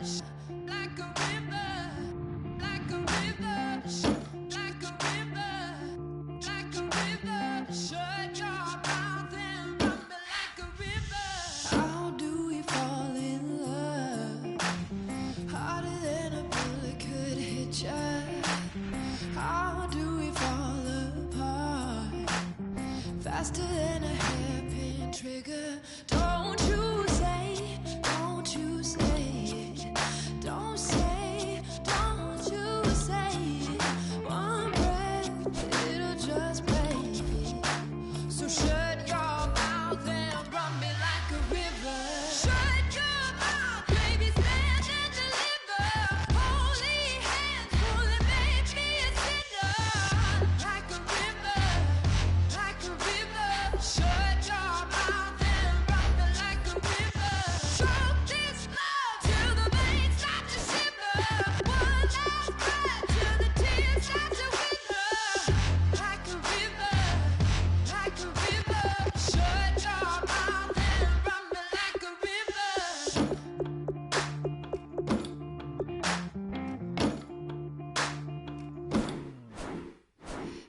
like a river, like a river, like a river, like a river. Shut your mouth and run me like a river. How do we fall in love? Harder than a bullet could hit ya. How do we fall apart? Faster than a hairpin trigger. Don't you say, don't you say it. Don't say, don't you say it. One breath, it'll just break it. So shut your mouth and run me like a river. Shut your mouth, baby, stand and deliver. Holy hands pulling, make me a sinner. Like a river, like a river. Shut your mouth and run me like a river. Choke this love till the veins start to shiver. One last breath till the tears start to wither. Like a river, like a river. Shut your mouth and run me like a river.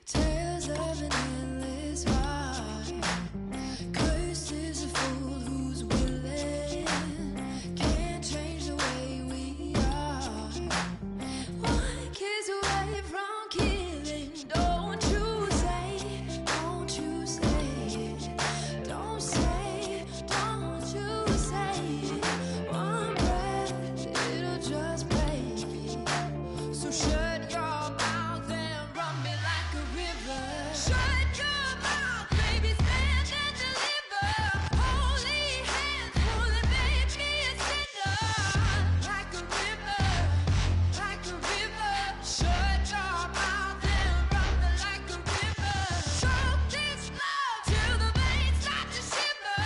Tales of an endless ride. Cursed is a fool who's willing. Can't change the way we are. One kiss away from killing. Don't you say it. Don't you say it. Don't say, don't you say it. One breath, it'll just break it. So shut your mouth and run me like a river. Shut your mouth, baby, stand and deliver. Holy hands pulling, make me a sinner. Like a river, like a river. Shut your mouth and run me like a river. Choke this love till the veins start to shiver.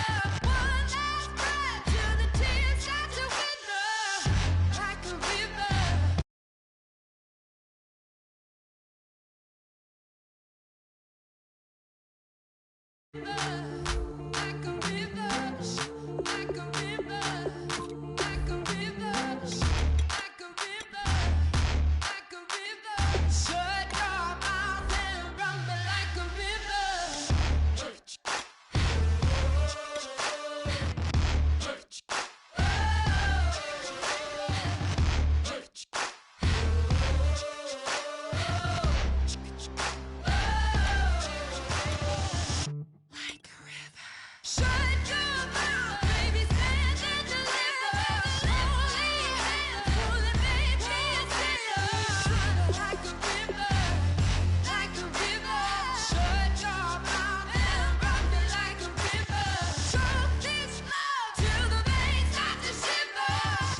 One last breath till the tears start to wither. Like a river. Like a river, like a river, like a river, like a river, like a river. Shut your mouth and run me like a river. Like a river. Shut your mouth, baby, stand and deliver. Holy hands pulling, make me a sinner. Like a river, like a river. Shut your mouth and run me like a river. Choke this love till the veins start to shiver.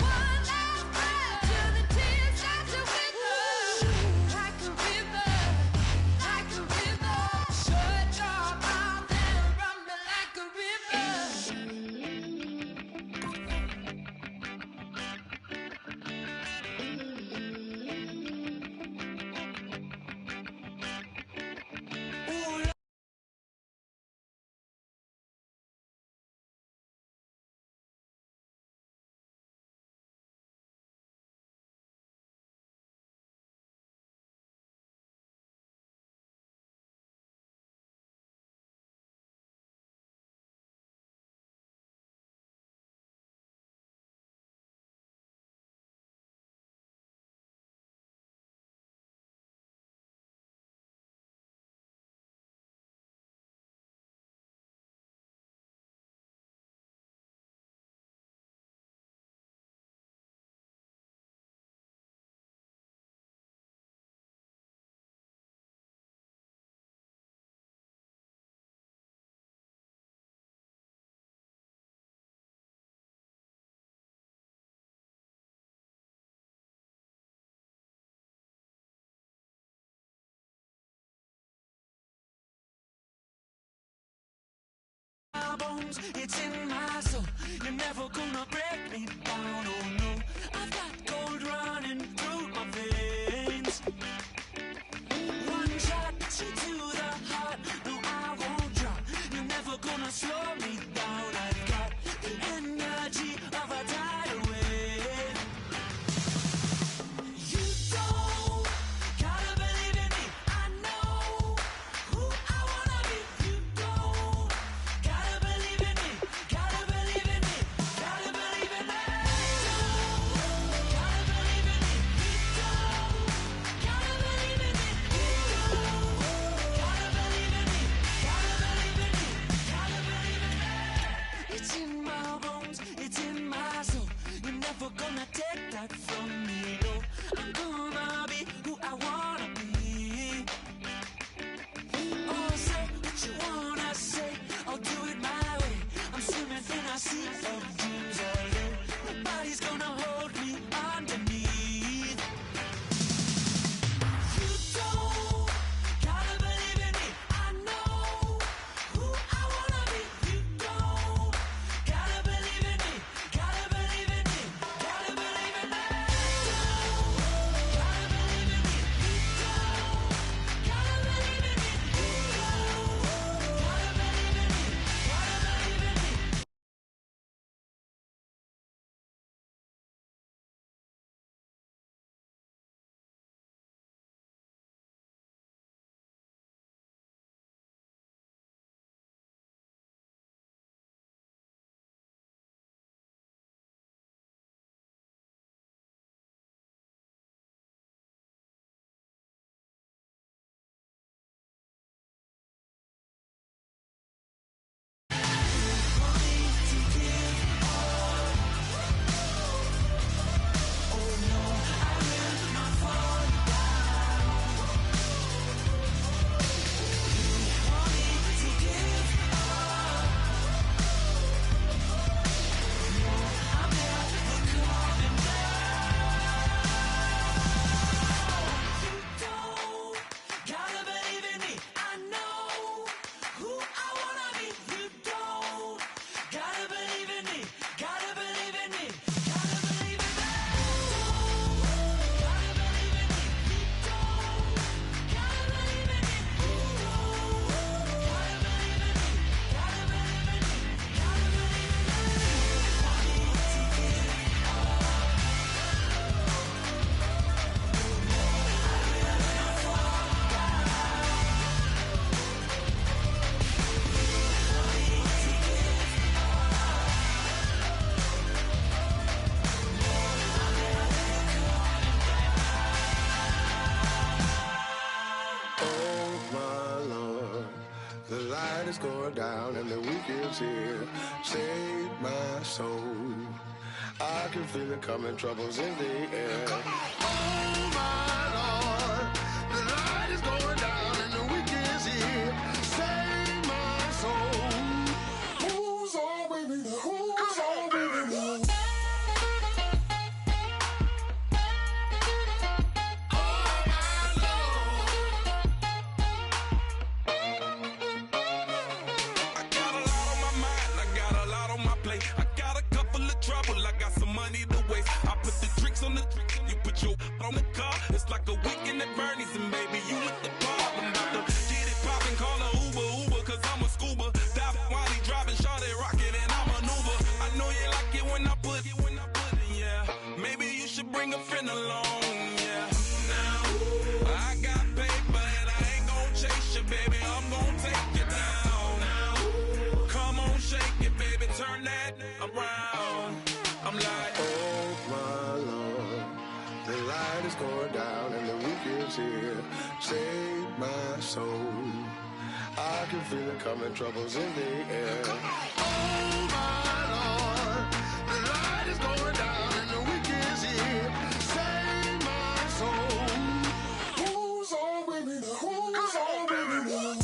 One last breath till the tears start to wither. Like a river, like a river. Shut your mouth and run me like a river. bones, it's in my soul. You're never gonna break me down, oh no. I've got gold running through my veins. One shot to the heart, no I won't drop. You're never gonna slow me down. I've got the energy of a tidal wave. light is going down and the weekend's here. Save my soul. I can feel it coming, troubles in the air. Oh my Lord, the light is going down and the weekend's here. Save my soul. Who's on with me? Who's on with me? On the you put your on the car, it's like a weekend at Bernie's, and baby, you look the part. I'm about to get it poppin', call a Uber, cause I'm a scuba. Dive while he driving, shawty rocket, and I maneuver. I know you like it when I put it, yeah. Maybe you should bring a friend along, yeah. Now, I got paper and I ain't gon' chase you, baby, I'm gon' take you down. Now, come on, shake it, baby, turn that around. I'm like, oh my Lord, the light is going down and the weekend's here. Save my soul. I can feel it coming, troubles in the air. Oh my Lord, the light is going down and the weekend's here. Save my soul. Who's on with me? Who's on with me?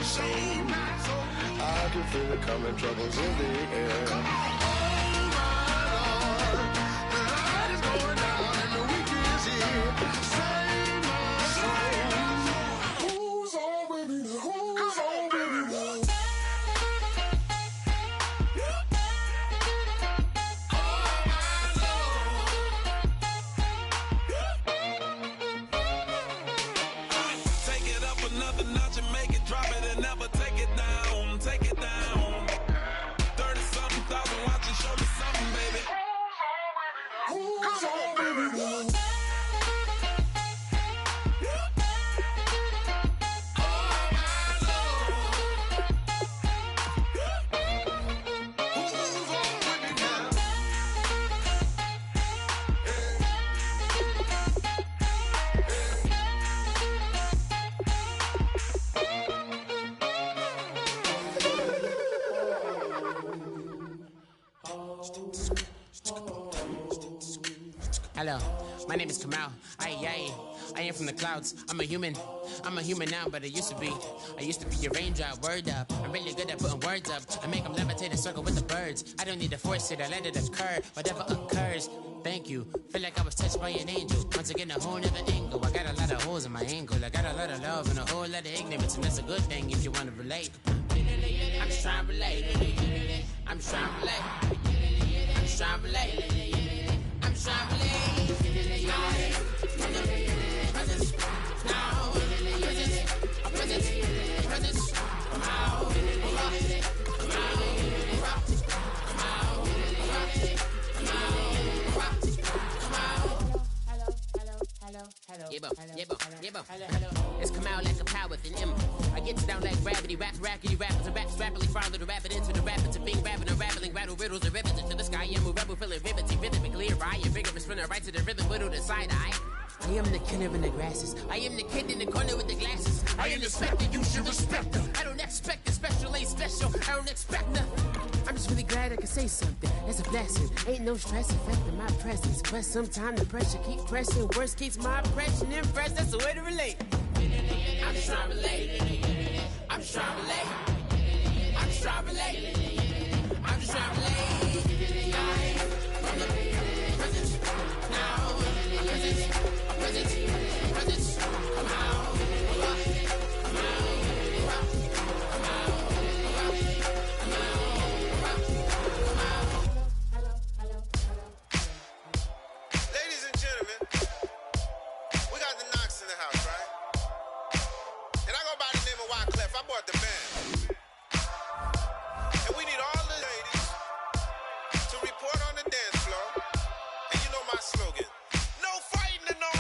Save my soul. I can feel it coming, troubles in the air. Oh my Lord, the light is going down and the weekend's here. Save my soul. Who's on with me? Who's on with me? Another notch and make it drop it and never take it down. Take it down. 30-something thousand watching, show me something, baby. Who's on with me? Hello. My name is Kamal. I am from the clouds. I'm a human now, but I used to be a raindrop. Word up, I'm really good at putting words up. I make them levitate and circle with the birds. I don't need to force it, I let it occur. Whatever occurs, thank you. Feel like I was touched by an angel. Once again, a whole nother angle. I got a lot of holes in my angle. I got a lot of love and a whole lot of ignorance, and that's a good thing if you want to relate. I'm just trying to relate. I'm just trying to relate. I'm just trying to relate. I'm just trying to relate. It's come out like a power with an M. I get down like gravity, rackety rappers and raps rapidly follow the rabbit into the rabbit to being rapping and rattling, rattle riddles and rivets into the sky. I'm a rebel feeling rivety, rhythmically right, a vigorous spinner right to the rhythm, whittle the side eye. I am the killer in the grasses. I am the kid in the corner with the glasses. I am the specter, you should respect them. I don't expect a special, ain't special. I don't expect nothing. I'm just really glad I can say something. That's a blessing. Ain't no stress affecting my presence. But sometimes the pressure keep pressing. Worst keeps my impression impressed. That's the way to relate. I'm just trying to relate. I'm just trying to relate. I'm just trying to relate. I'm just trying to relate. From the present, now, present, come out, Ladies and gentlemen, we got the Knox in the house, right? And I go by the name of Wyclef. I bought the band. And we need all the ladies to report on the dance floor. And you know my slogan. No fighting in the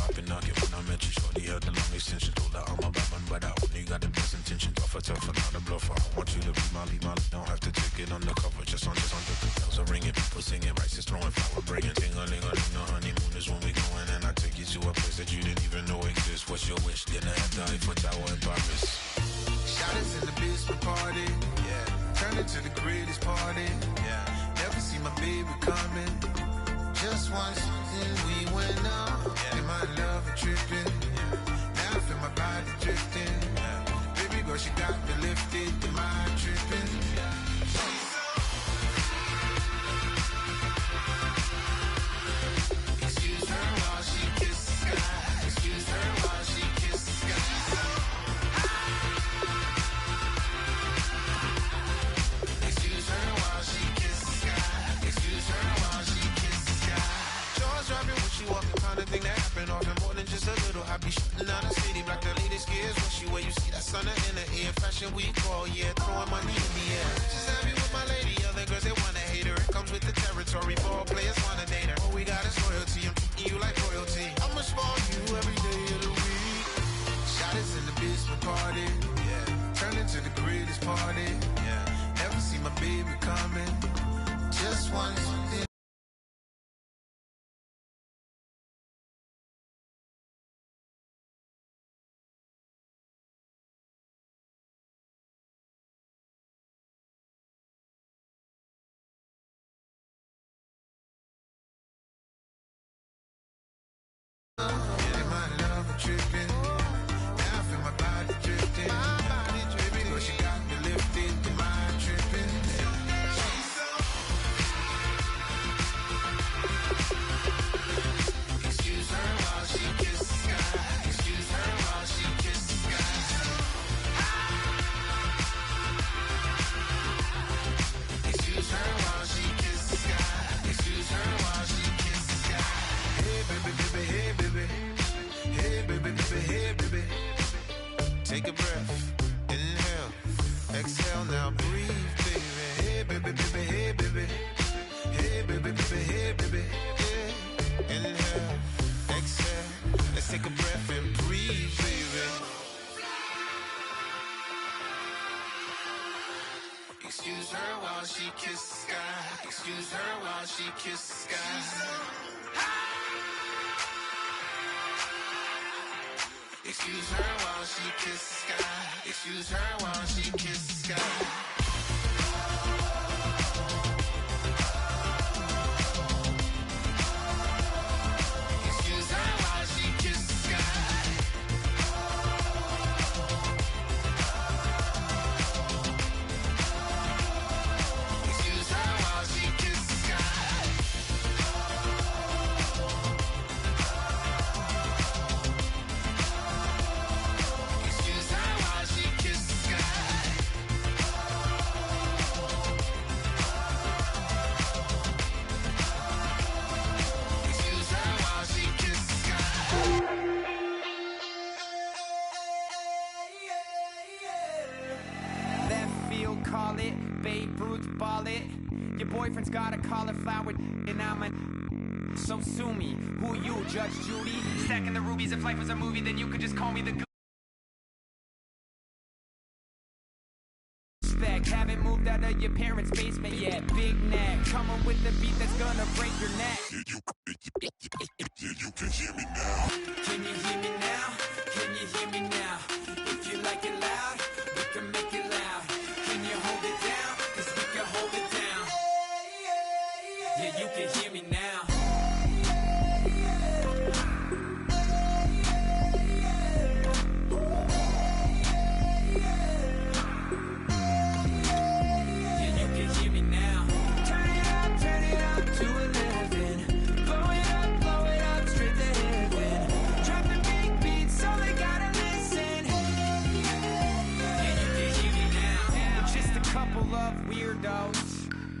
I've been knocking when I met you, shorty had the long extension. Told her I'm a bad man, but I only got the best intention. Tougher, not a bluffer. I want you to be my lead. Don't have to take it undercover. Just on the bells are ringing, people singing, rice is throwing, flower bringing. Ting-a-ling-a-ling, the honeymoon is when we going. And I take you to a place that you didn't even know exists. What's your wish? Dinner at the Eiffel Tower in Paris. Shot us in the basement party. Yeah. Turn it to the greatest party. Yeah. Never see my baby coming. Just once, then we went up. Yeah. And my love a tripping. Yeah. Now I feel my body drifting. Yeah. Baby girl, she got me lifted. The mind tripping. Yeah. Excuse her while she kisses the sky. Excuse her while she kisses the sky. Excuse her while she kisses the sky. Excuse her while she kisses the sky. Jaws dropping when she walking, kind of thing that happen often. More than just a little happy shooting out the city. Black the latest gears when she wear. You see that sun in the air. Fashion week all year, throwing money in the air. She's happy with my lady. Other girls they wanna hate her. It comes with the territory. Ball players wanna date her. All we got is loyalty. I'm treating you like royalty. I'ma spoil you every day of the week. Shot us in the basement party. Yeah. Turn into the greatest party. Yeah. Never see my baby coming. Just once. Tripping. Now I feel my body drifting. Baby girl, she got me lifted. The mind tripping. She's so. Excuse her while she kisses the sky. Excuse her while she kisses the sky. Excuse her while she kisses the sky. Excuse her while she kisses the sky. Hey baby, baby, hey baby. Hey baby, baby, hey baby. Take a breath, inhale, exhale, now breathe, baby. Hey baby, baby, hey baby. Hey baby, baby, hey baby. Yeah. Inhale, exhale, let's take a breath and breathe, baby. Excuse her while she kisses the sky. Excuse her while she kisses the sky. Excuse her while she kisses the sky. Excuse her while she kisses the sky. ball it. Your boyfriend's got a cauliflower, and I'm a. So sue me. Who you, Judge Judy? Stacking the rubies. If life was a movie, then you could just call me the. Haven't moved out of your parents' basement yet. Big neck, coming with the beat that's gonna break your neck. You can hear me now. Can you hear me now? Can you hear me now? If you like it loud, we can make it loud. Can you hold it down? 'Cause we can hold it down. Yeah, you can hear me now.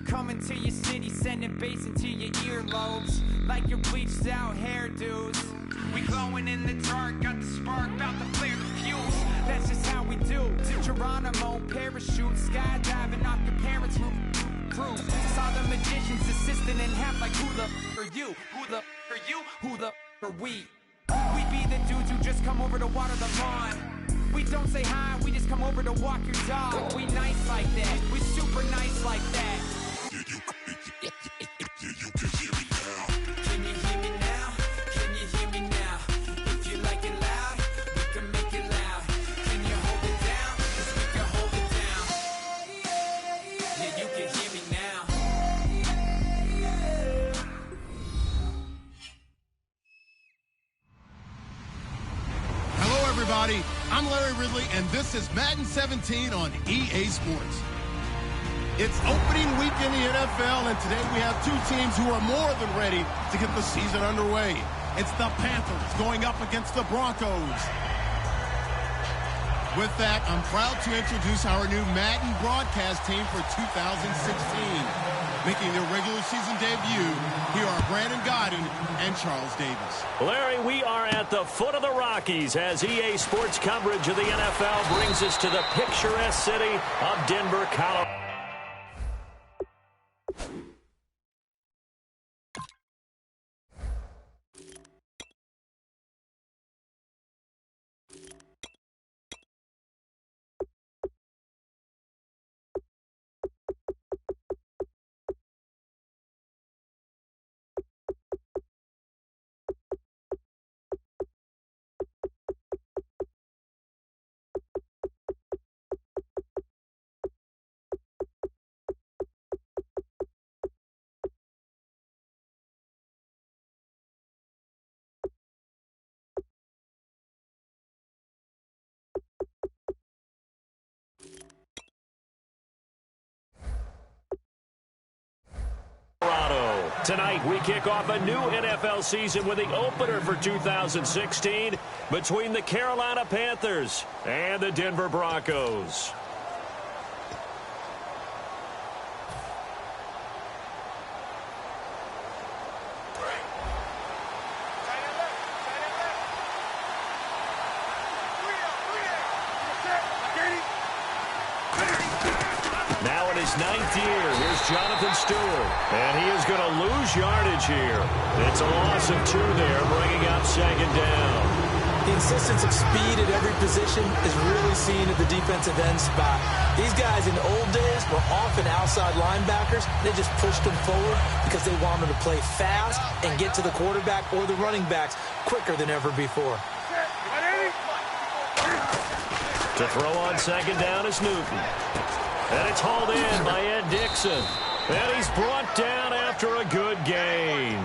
Coming to your city, sending bass into your earlobes, like your bleached out hairdos. We glowing in the dark, got the spark, about to flare the fuse. That's just how we do. To Geronimo, parachute, skydiving off your parents' roof. Saw the magician's assistant in half, like who the are you? Who the are you? Who the are we? We be the dudes who just come over to water the lawn. We don't say hi, we just come over to walk your dog. We nice like that, we super nice like that. You can hear me now. Can you hear me now? Can you hear me now? If you like it loud, we can make it loud. Can you hold it down? 'Cause we can hold it down. Yeah, you can hear me now. Hello, everybody. I'm Larry Ridley, and this is Madden 17 on EA Sports. It's opening week in the NFL, and today we have two teams who are more than ready to get the season underway. It's the Panthers going up against the Broncos. With that, I'm proud to introduce our new Madden broadcast team for 2016. Making their regular season debut, here are Brandon Godden and Charles Davis. Larry, we are at the foot of the Rockies as EA Sports coverage of the NFL brings us to the picturesque city of Denver, Colorado. Tonight, we kick off a new NFL season with the opener for 2016 between the Carolina Panthers and the Denver Broncos. Now in his 9th year, here's Jonathan Stewart, and he is going to lose yardage here. It's a loss of 2 there, bringing up 2nd down. The insistence of speed at every position is really seen at the defensive end spot. These guys in the old days were often outside linebackers. They just pushed them forward because they wanted to play fast and get to the quarterback or the running backs quicker than ever before. To throw on 2nd down is Newton. And it's hauled in by Ed Dixon. And he's brought down after a good gain.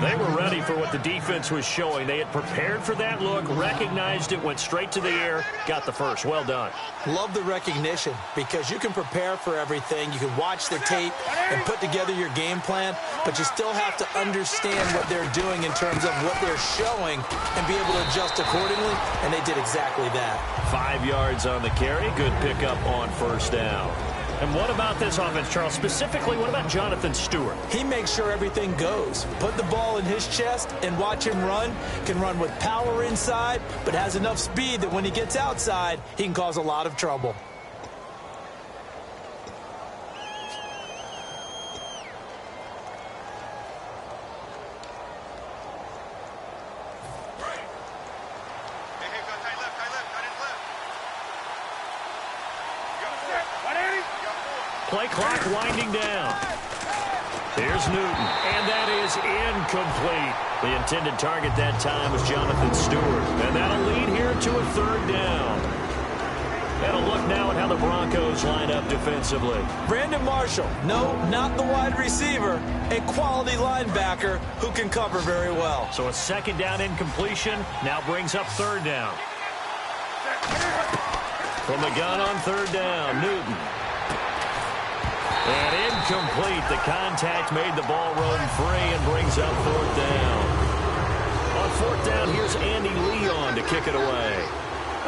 They were ready for what the defense was showing. They had prepared for that look, recognized it, went straight to the air, got the first. Well done. Love the recognition because you can prepare for everything. You can watch the tape and put together your game plan, but you still have to understand what they're doing in terms of what they're showing and be able to adjust accordingly, and they did exactly that. 5 yards on the carry. Good pickup on 1st down. And what about this offense, Charles? Specifically, what about Jonathan Stewart? He makes sure everything goes. Put the ball in his chest and watch him run. Can run with power inside, but has enough speed that when he gets outside, he can cause a lot of trouble. Play clock winding down. Here's Newton, and that is incomplete. The intended target that time was Jonathan Stewart, and that'll lead here to a third down. And a look now at how the Broncos line up defensively. Brandon Marshall, no, not the wide receiver, a quality linebacker who can cover very well. So a second down incompletion now brings up third down. From the gun on third down, Newton. And incomplete. The contact made the ball roam free and brings up fourth down. On fourth down, here's Andy Leon to kick it away.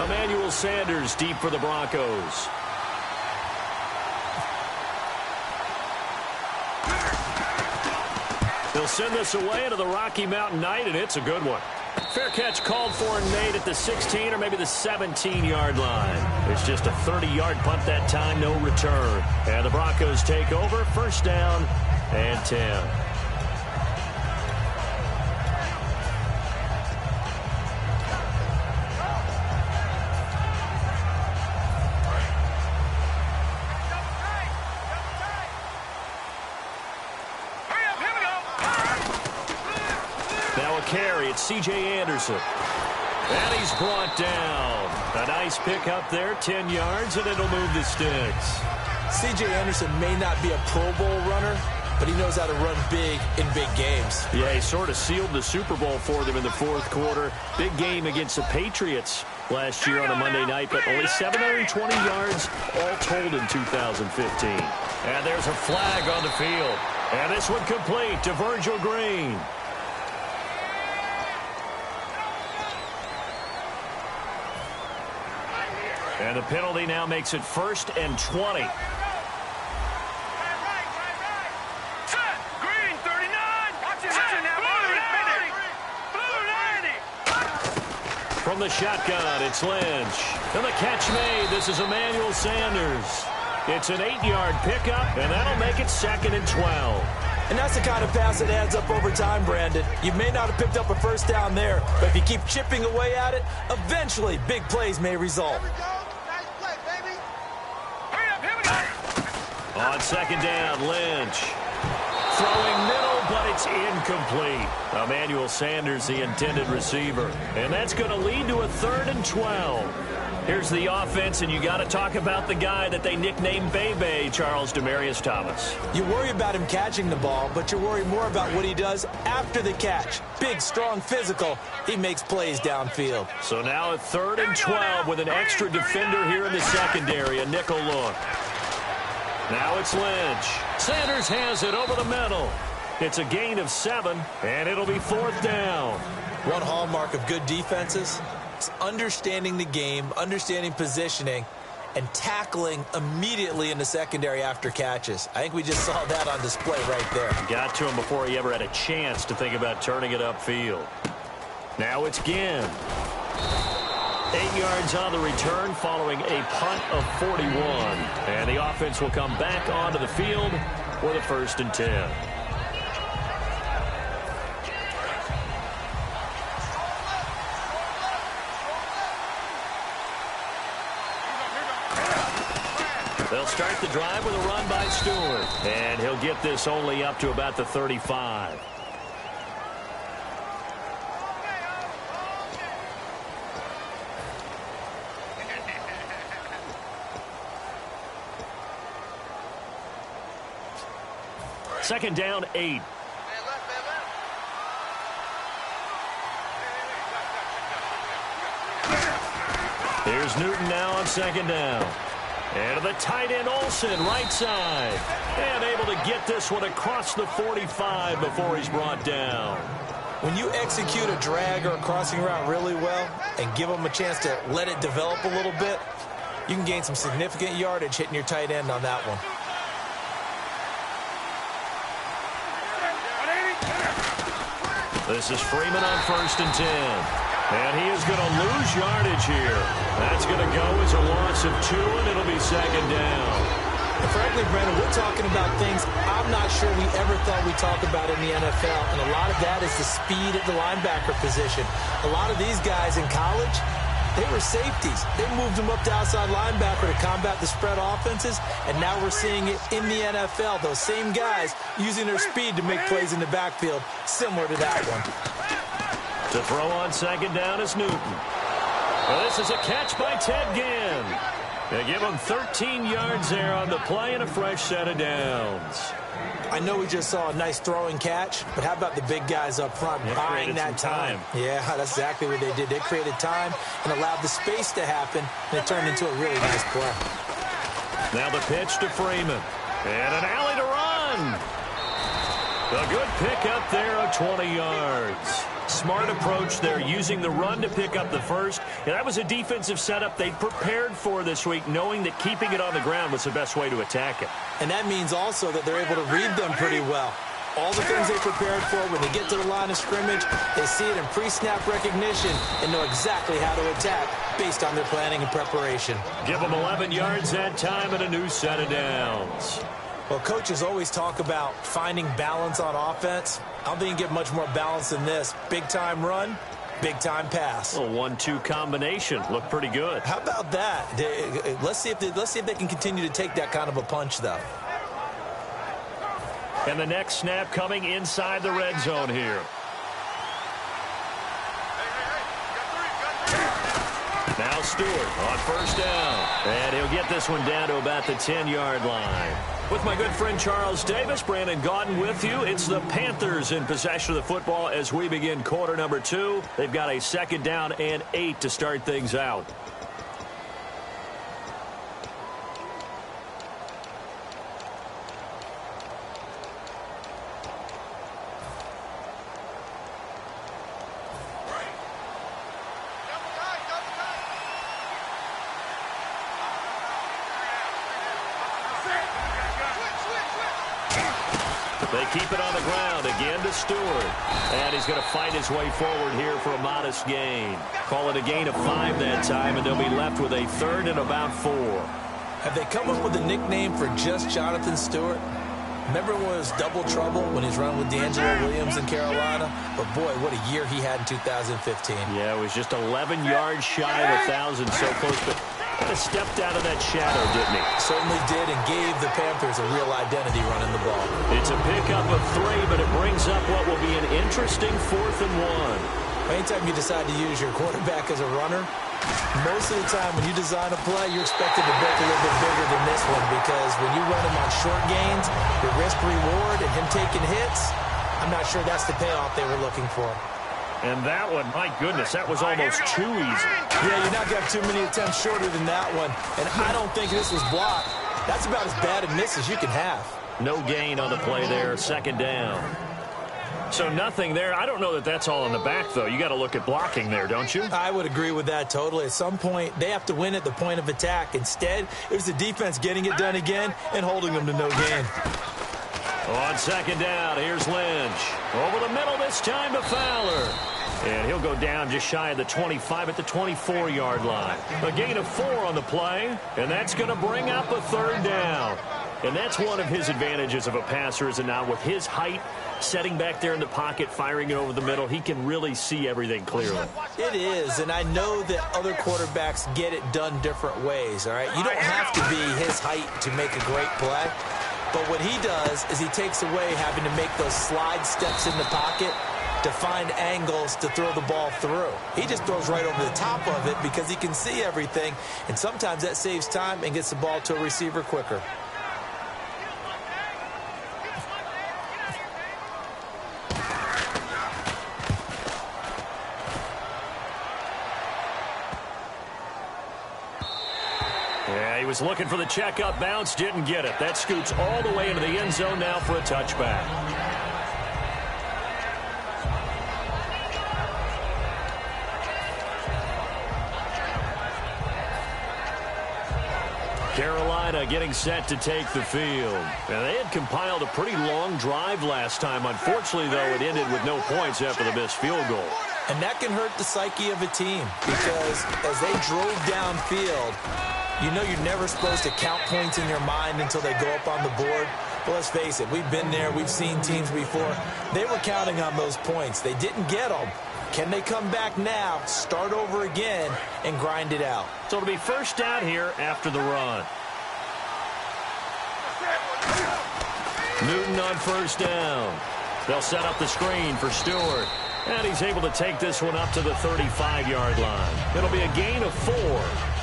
Emmanuel Sanders deep for the Broncos. They'll send this away into the Rocky Mountain Night, and it's a good one. Fair catch called for and made at the 16 or maybe the 17-yard line. It's just a 30-yard punt that time, no return. And the Broncos take over, first down and 10. Carry, it's C.J. Anderson. And he's brought down. A nice pick up there, 10 yards, and it'll move the sticks. C.J. Anderson may not be a Pro Bowl runner, but he knows how to run big in big games. Yeah, he sort of sealed the Super Bowl for them in the fourth quarter. Big game against the Patriots last year on a Monday night, but only 720 yards all told in 2015. And there's a flag on the field. And this one complete to Virgil Green. And the penalty now makes it first and 20. Green, 39. Watch it now. Blue 90. From the shotgun, it's Lynch. And the catch made. This is Emmanuel Sanders. It's an 8-yard pickup, and that'll make it second and 12. And that's the kind of pass that adds up over time, Brandon. You may not have picked up a first down there, but if you keep chipping away at it, eventually big plays may result. On second down, Lynch. Throwing middle, but it's incomplete. Emmanuel Sanders, the intended receiver. And that's going to lead to a third and 12. Here's the offense, and you got to talk about the guy that they nicknamed Bebe, Charles Demarius Thomas. You worry about him catching the ball, but you worry more about what he does after the catch. Big, strong, physical. He makes plays downfield. So now a third and 12 with an extra defender here in the secondary, a nickel look. Now it's Lynch. Sanders has it over the middle. It's a gain of 7, and it'll be fourth down. One hallmark of good defenses is understanding the game, understanding positioning, and tackling immediately in the secondary after catches. I think we just saw that on display right there. Got to him before he ever had a chance to think about turning it upfield. Now it's Ginn. 8 yards on the return following a punt of 41. And the offense will come back onto the field with a first and 10. They'll start the drive with a run by Stewart. And he'll get this only up to about the 35. Second down, 8. Here's Newton now on second down. And to the tight end, Olsen, right side. And able to get this one across the 45 before he's brought down. When you execute a drag or a crossing route really well and give them a chance to let it develop a little bit, you can gain some significant yardage hitting your tight end on that one. This is Freeman on first and 10. And he is going to lose yardage here. That's going to go as a loss of 2, and it'll be second down. And frankly, Brandon, we're talking about things I'm not sure we ever thought we'd talk about in the NFL. And a lot of that is the speed at the linebacker position. A lot of these guys in college, They were safeties. They moved them up to outside linebacker to combat the spread offenses, and now we're seeing it in the NFL. Those same guys using their speed to make plays in the backfield, similar to that one. To throw on second down is Newton. Well, this is a catch by Ted Ginn. They give him 13 yards there on the play and a fresh set of downs. I know we just saw a nice throwing catch, but how about the big guys up front buying that time? Yeah, that's exactly what they did. They created time and allowed the space to happen, and it turned into a really nice play. Now the pitch to Freeman. And an alley to run. A good pickup there of 20 yards. Smart approach there, using the run to pick up the first. And that was a defensive setup they prepared for this week, knowing that keeping it on the ground was the best way to attack it. And that means also that they're able to read them pretty well. All the things they prepared for, when they get to the line of scrimmage, they see it in pre-snap recognition and know exactly how to attack based on their planning and preparation. Give them 11 yards that time and a new set of downs. Well, coaches always talk about finding balance on offense. I don't think you get much more balance than this. Big-time run, big-time pass. A 1-2 combination. Looked pretty good. How about that? Let's see if they can continue to take that kind of a punch, though. And the next snap coming inside the red zone here. Now Stewart on first down. And he'll get this one down to about the 10-yard line. With my good friend Charles Davis, Brandon Gaudin with you. It's the Panthers in possession of the football as we begin quarter number 2. They've got a second down and 8 to start things out. They keep it on the ground again to Stewart. And he's going to fight his way forward here for a modest gain. Call it a gain of 5 that time, and they'll be left with a third and about 4. Have they come up with a nickname for just Jonathan Stewart? Remember when it was double trouble when he was running with D'Angelo Williams in Carolina? But boy, what a year he had in 2015. Yeah, it was just 11 yards shy of 1,000, so close, but kind of stepped out of that shadow, didn't he? Certainly did, and gave the Panthers a real identity running the ball. It's a pickup of 3, but it brings up what will be an interesting 4th and 1. Anytime you decide to use your quarterback as a runner, most of the time when you design a play, you're expected to break a little bit bigger than this one, because when you run him on short gains, the risk-reward and him taking hits, I'm not sure that's the payoff they were looking for. And that one, my goodness, that was almost too easy. Yeah, you're not going to have too many attempts shorter than that one, and I don't think this was blocked. That's about as bad a miss as you can have. No gain on the play there, second down. So nothing there. I don't know that that's all in the back, though. You got to look at blocking there, don't you? I would agree with that totally. At some point, they have to win at the point of attack. Instead, it was the defense getting it done again and holding them to no gain. On second down, here's Lynch. Over the middle this time to Fowler. And he'll go down just shy of the 25 at the 24-yard line. A gain of 4 on the play, and that's going to bring up a third down. And that's one of his advantages of a passer, is it not? With his height, setting back there in the pocket, firing it over the middle, he can really see everything clearly. It is, and I know that other quarterbacks get it done different ways, all right? You don't have to be his height to make a great play, but what he does is he takes away having to make those slide steps in the pocket to find angles to throw the ball through. He just throws right over the top of it because he can see everything, and sometimes that saves time and gets the ball to a receiver quicker. Yeah, he was looking for the checkup bounce, didn't get it. That scoots all the way into the end zone now for a touchback. Carolina getting set to take the field. Now, they had compiled a pretty long drive last time. Unfortunately, though, it ended with no points after the missed field goal. And that can hurt the psyche of a team, because as they drove downfield, you know you're never supposed to count points in your mind until they go up on the board. But let's face it, we've been there. We've seen teams before. They were counting on those points. They didn't get them. Can they come back now, start over again, and grind it out? So it'll be first down here after the run. Newton on first down. They'll set up the screen for Stewart. And he's able to take this one up to the 35-yard line. It'll be a gain of 4,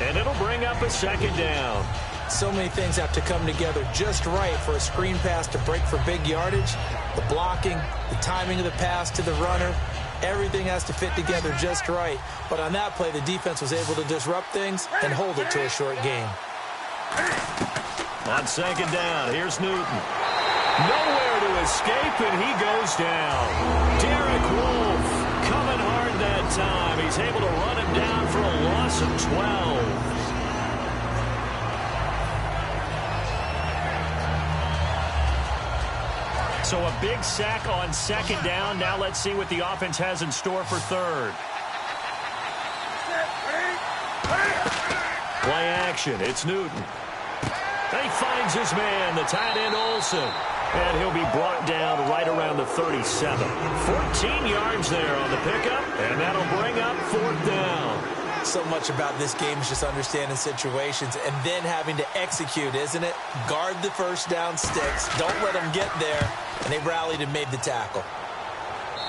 and it'll bring up a second down. So many things have to come together just right for a screen pass to break for big yardage. The blocking, the timing of the pass to the runner, everything has to fit together just right. But on that play, the defense was able to disrupt things and hold it to a short gain. On second down, here's Newton. Nowhere to escape, and he goes down. Derek Wolfe coming hard that time. He's able to run him down for a loss of 12. So a big sack on second down. Now let's see what the offense has in store for third. Play action. It's Newton. He finds his man, the tight end Olsen. And he'll be brought down right around the 37. 14 yards there on the pickup, and that'll bring up fourth down. So much about this game is just understanding situations and then having to execute, isn't it? Guard the first down sticks. Don't let them get there. And they rallied and made the tackle.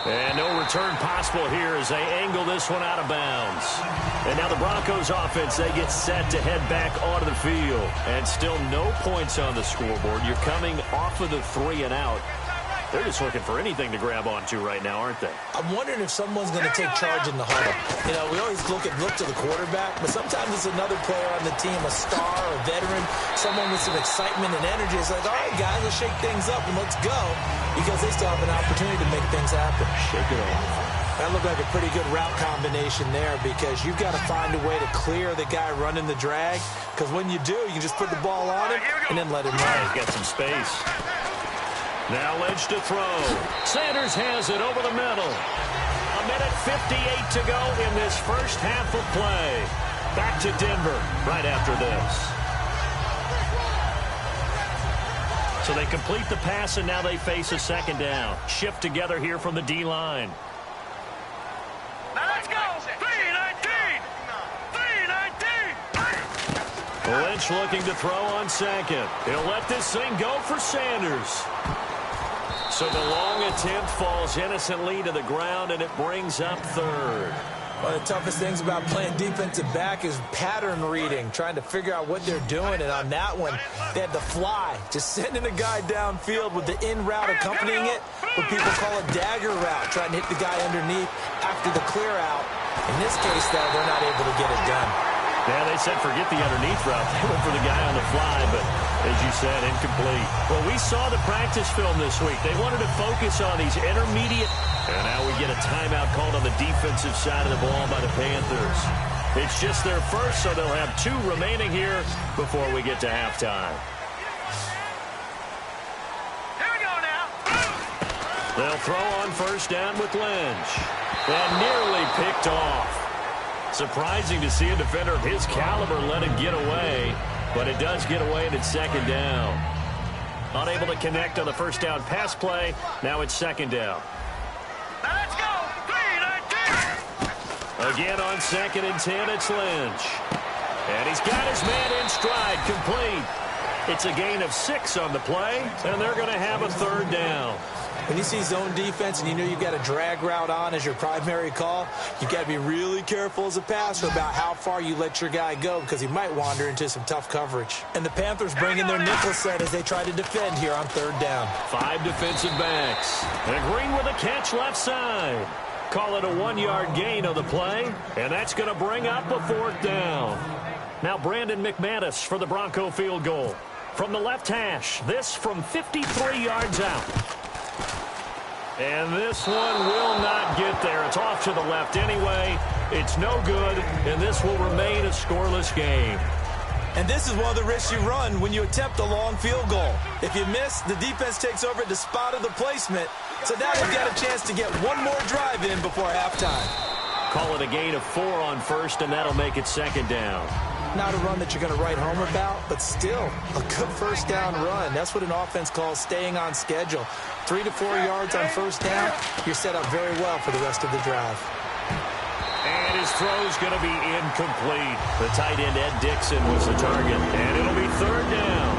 And no return possible here as they angle this one out of bounds. And now the Broncos offense, they get set to head back onto the field. And still no points on the scoreboard. You're coming off of the 3 and out. They're just looking for anything to grab onto right now, aren't they? I'm wondering if someone's going to take charge in the huddle. You know, we always look to the quarterback, but sometimes it's another player on the team, a star, a veteran, someone with some excitement and energy. It's like, all right, guys, let's shake things up and let's go, because they still have an opportunity to make things happen. Shake it off. That looked like a pretty good route combination there, because you've got to find a way to clear the guy running the drag, because when you do, you can just put the ball on him and then let him run. He's got some space. Now Lynch to throw. Sanders has it over the middle. 1:58 to go in this first half of play. Back to Denver right after this. So they complete the pass, and now they face a second down. Shift together here from the D-line. Now let's go. 319. 319. Lynch looking to throw on second. He'll let this thing go for Sanders. So the long attempt falls innocently to the ground, and it brings up third. One of the toughest things about playing defensive back is pattern reading, trying to figure out what they're doing. And on that one, they had to fly, just sending a guy downfield with the in route accompanying it, what people call a dagger route, trying to hit the guy underneath after the clear out. In this case, though, they're not able to get it done. Yeah, they said forget the underneath route. They went for the guy on the fly, but as you said, incomplete. Well, we saw the practice film this week. They wanted to focus on these intermediate. And now we get a timeout called on the defensive side of the ball by the Panthers. It's just their first, so they'll have 2 remaining here before we get to halftime. Here we go now. They'll throw on first down with Lynch. And nearly picked off. Surprising to see a defender of his caliber let it get away, but it does get away, and it's second down. Unable to connect on the first down pass play. Now it's second down. Now let's go. 319. Again on 2nd and 10, it's Lynch. And he's got his man in stride, complete. It's a gain of 6 on the play, and they're going to have a third down. When you see zone defense and you know you've got a drag route on as your primary call, you've got to be really careful as a passer about how far you let your guy go, because he might wander into some tough coverage. And the Panthers bring in their nickel set as they try to defend here on third down. 5 defensive backs. And Green with a catch left side. Call it a 1-yard gain on the play, and that's going to bring up a fourth down. Now Brandon McManus for the Bronco field goal. From the left hash, this from 53 yards out. And this one will not get there. It's off to the left anyway. It's no good, and this will remain a scoreless game. And this is one of the risks you run when you attempt a long field goal. If you miss, the defense takes over at the spot of the placement. So now they've got a chance to get one more drive in before halftime. Call it a gain of 4 on first, and that'll make it second down. Not a run that you're going to write home about, but still a good first down run. That's what an offense calls staying on schedule. 3 to 4 yards on first down, you're set up very well for the rest of the drive. And his throw's going to be incomplete. The tight end, Ed Dixon, was the target. And it'll be third down.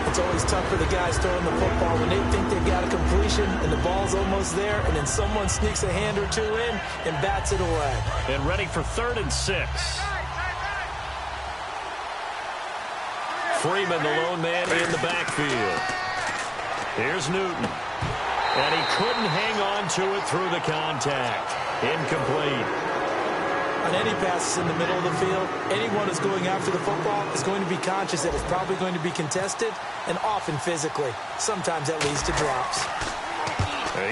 It's always tough for the guys throwing the football when they think they've got a completion and the ball's almost there, and then someone sneaks a hand or two in and bats it away. And ready for 3rd and 6. Freeman, the lone man in the backfield. Here's Newton. And he couldn't hang on to it through the contact. Incomplete. On any passes in the middle of the field, anyone who's going after the football is going to be conscious that it's probably going to be contested, and often physically. Sometimes that leads to drops.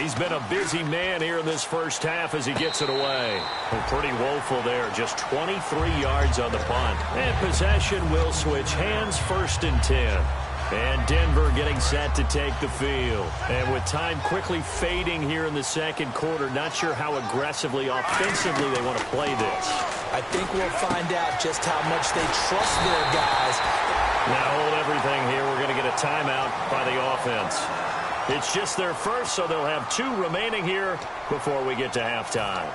He's been a busy man here in this first half as he gets it away. And pretty woeful there, just 23 yards on the punt. And possession will switch hands, 1st and 10. And Denver getting set to take the field. And with time quickly fading here in the second quarter, not sure how aggressively, offensively they want to play this. I think we'll find out just how much they trust their guys. Now hold everything here. We're going to get a timeout by the offense. It's just their first, so they'll have 2 remaining here before we get to halftime.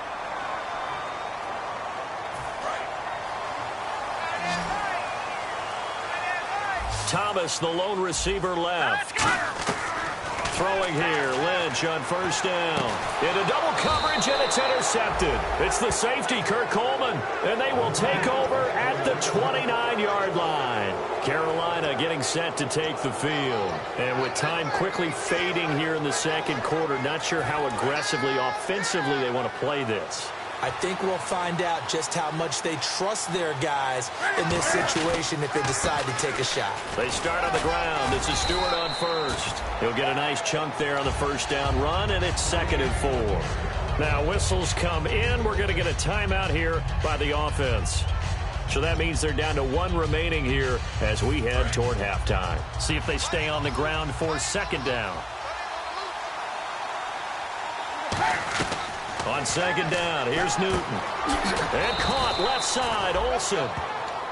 Thomas, the lone receiver, left. Throwing here, Lynch on 1st down. Into double coverage, and it's intercepted. It's the safety, Kurt Coleman, and they will take over at the 29-yard line. Carolina getting set to take the field. And with time quickly fading here in the second quarter, not sure how aggressively, offensively they want to play this. I think we'll find out just how much they trust their guys in this situation if they decide to take a shot. They start on the ground. It's a Stewart on 1st. He'll get a nice chunk there on the 1st down run, and it's 2nd and 4. Now whistles come in. We're going to get a timeout here by the offense. So that means they're down to 1 remaining here as we head toward halftime. See if they stay on the ground for 2nd down. On 2nd down, here's Newton. And caught left side, Olsen.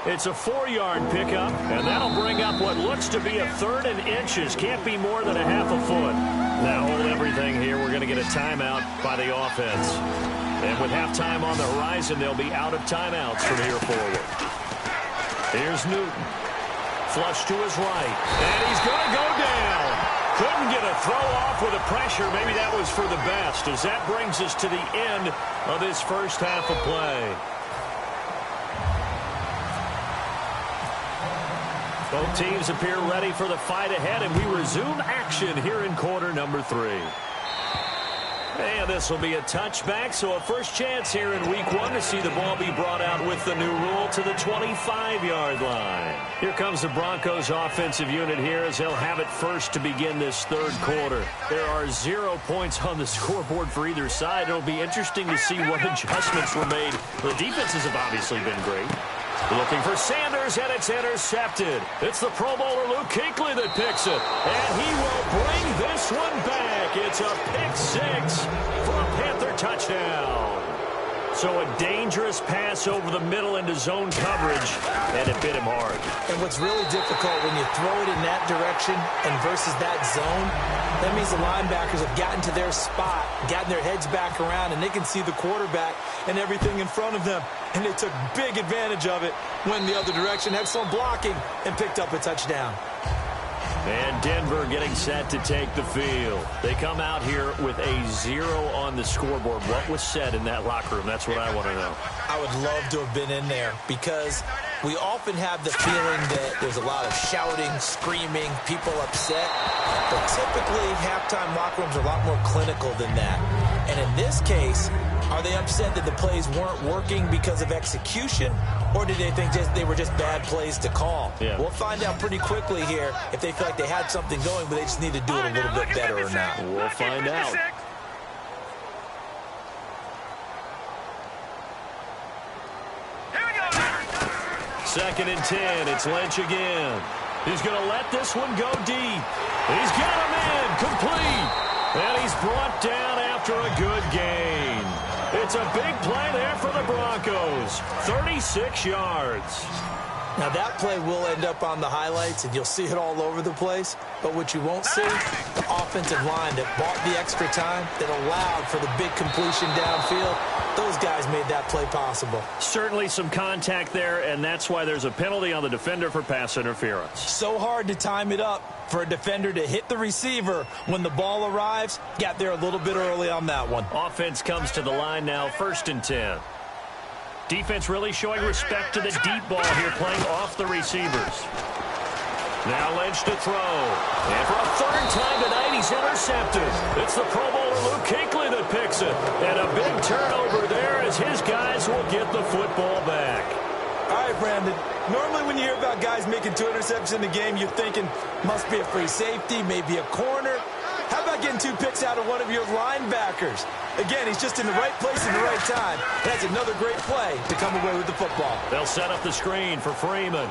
It's a 4-yard pickup, and that'll bring up what looks to be a 3rd and inches. Can't be more than a half a foot. Now hold everything here. We're going to get a timeout by the offense. And with halftime on the horizon, they'll be out of timeouts from here forward. Here's Newton. Flush to his right. And he's going to go down. Couldn't get a throw off with the pressure. Maybe that was for the best, as that brings us to the end of this first half of play. Both teams appear ready for the fight ahead, and we resume action here in quarter number 3. And this will be a touchback, so a first chance here in week 1 to see the ball be brought out with the new rule to the 25-yard line. Here comes the Broncos offensive unit here as they'll have it first to begin this 3rd quarter. There are 0 points on the scoreboard for either side. It'll be interesting to see what adjustments were made. The defenses have obviously been great. Looking for Sanders, and it's intercepted. It's the Pro Bowler Luke Kuechly that picks it. And he will bring this one back. It's a pick 6 for a Panther touchdown. So a dangerous pass over the middle into zone coverage, and it bit him hard. And what's really difficult when you throw it in that direction and versus that zone, that means the linebackers have gotten to their spot, gotten their heads back around, and they can see the quarterback and everything in front of them. And they took big advantage of it, went the other direction, excellent blocking, and picked up a touchdown. And Denver getting set to take the field. They come out here with a 0 on the scoreboard. What was said in that locker room? That's what I want to know. I would love to have been in there because we often have the feeling that there's a lot of shouting, screaming, people upset. But typically, halftime locker rooms are a lot more clinical than that. And in this case, are they upset that the plays weren't working because of execution, or did they think they were just bad plays to call? Yeah. We'll find out pretty quickly here if they feel like they had something going, but they just need to do it a little bit better or not. We'll find out. Second and 10. It's Lynch again. He's going to let this one go deep. He's got him in. Complete. And he's brought down after a good gain. It's a big play there for the Broncos. 36 yards. Now, that play will end up on the highlights, and you'll see it all over the place. But what you won't see offensive line that bought the extra time, that allowed for the big completion downfield. Those guys made that play possible. Certainly some contact there, and that's why there's a penalty on the defender for pass interference. So hard to time it up for a defender to hit the receiver when the ball arrives. Got there a little bit early on that one. Offense comes to the line now, 1st and 10. Defense really showing respect to the deep ball here, playing off the receivers. Now Lynch to throw. And for a 3rd time tonight, he's intercepted. It's the Pro Bowler Luke Kuechly that picks it. And a big turnover there as his guys will get the football back. All right, Brandon. Normally when you hear about guys making 2 interceptions in the game, you're thinking must be a free safety, maybe a corner. How about getting 2 picks out of one of your linebackers? Again, he's just in the right place at the right time. That's another great play to come away with the football. They'll set up the screen for Freeman.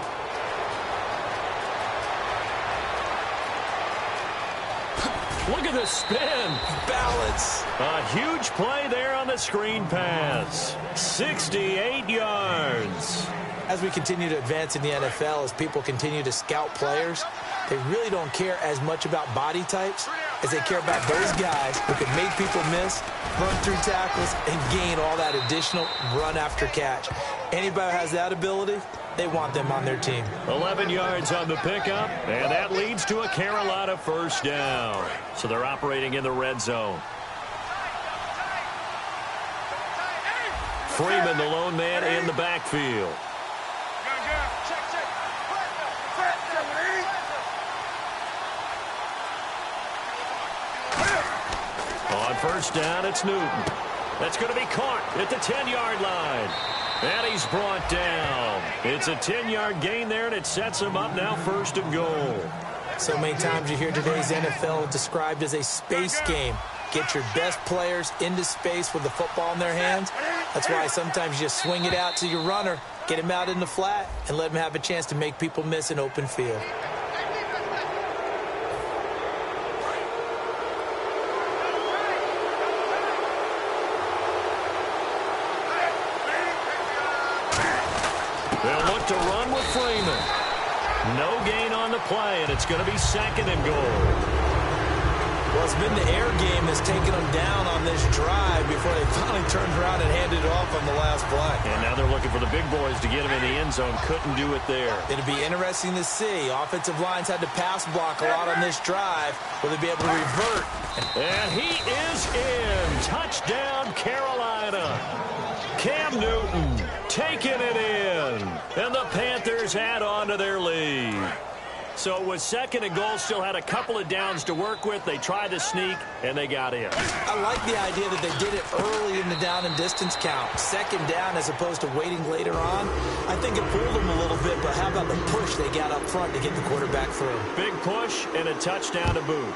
Look at the spin. Balance. A huge play there on the screen pass. 68 yards. As we continue to advance in the NFL, as people continue to scout players, they really don't care as much about body types as they care about those guys who can make people miss, run through tackles, and gain all that additional run after catch. Anybody who has that ability, they want them on their team. 11 yards on the pickup, and that leads to a Carolina 1st down. So they're operating in the red zone. Freeman, the lone man in the backfield. On 1st down, it's Newton. That's going to be caught at the 10-yard line. And he's brought down. It's a 10-yard gain there, and it sets him up now 1st and goal. So many times you hear today's NFL described as a space game. Get your best players into space with the football in their hands. That's why sometimes you just swing it out to your runner, get him out in the flat, and let him have a chance to make people miss an open field. They'll look to run with Freeman. No gain on the play, and it's going to be 2nd and goal. Well, it's been the air game that's taken them down on this drive before they finally turned around and handed it off on the last play. And now they're looking for the big boys to get him in the end zone. Couldn't do it there. It'll be interesting to see. Offensive lines had to pass block a lot on this drive. Will they be able to revert? And he is in. Touchdown, Carolina. Cam Newton taking it in. And the Panthers add on to their lead. So it was 2nd and goal, still had a couple of downs to work with. They tried to sneak, and they got in. I like the idea that they did it early in the down and distance count. 2nd down as opposed to waiting later on. I think it fooled them a little bit, but how about the push they got up front to get the quarterback through? Big push and a touchdown to boot.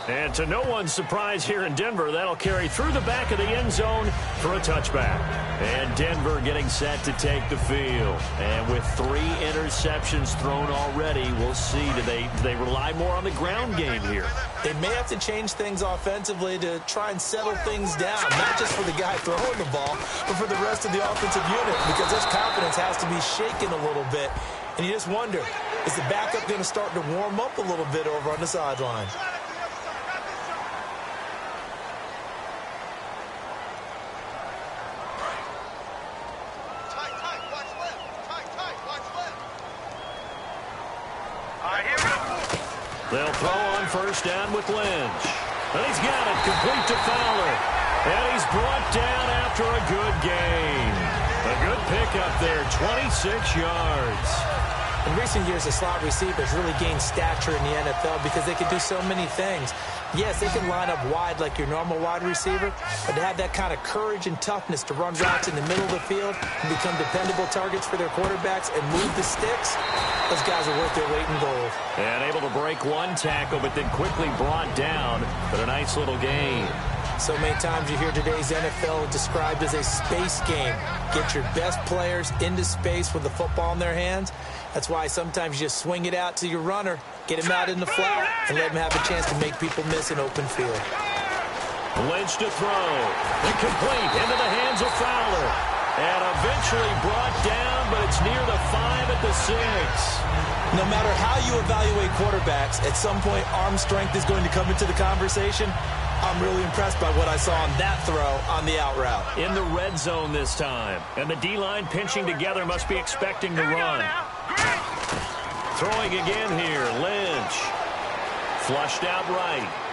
And to no one's surprise here in Denver, that'll carry through the back of the end zone for a touchback. And Denver getting set to take the field. And with 3 interceptions thrown already, we'll see. Do they rely more on the ground game here? They may have to change things offensively to try and settle things down, not just for the guy throwing the ball, but for the rest of the offensive unit, because this confidence has to be shaken a little bit. And you just wonder, is the backup going to start to warm up a little bit over on the sideline? They'll throw on 1st down with Lynch. And he's got it complete to Fowler. And he's brought down after a good gain. A good pickup there, 26 yards. In recent years, the slot receivers really gained stature in the NFL because they can do so many things. Yes, they can line up wide like your normal wide receiver, but to have that kind of courage and toughness to run routes in the middle of the field and become dependable targets for their quarterbacks and move the sticks, those guys are worth their weight in gold. And able to break 1 tackle, but then quickly brought down, but a nice little gain. So many times you hear today's NFL described as a space game. Get your best players into space with the football in their hands. That's why sometimes you just swing it out to your runner, get him out in the flat, and let him have a chance to make people miss an open field. Lynch to throw. Incomplete into the hands of Fowler. And eventually brought down, but it's near the 5 at the 6. No matter how you evaluate quarterbacks, at some point arm strength is going to come into the conversation. I'm really impressed by what I saw on that throw on the out route. In the red zone this time. And the D-line pinching together must be expecting the run. Throwing again here, Lynch. Flushed out right.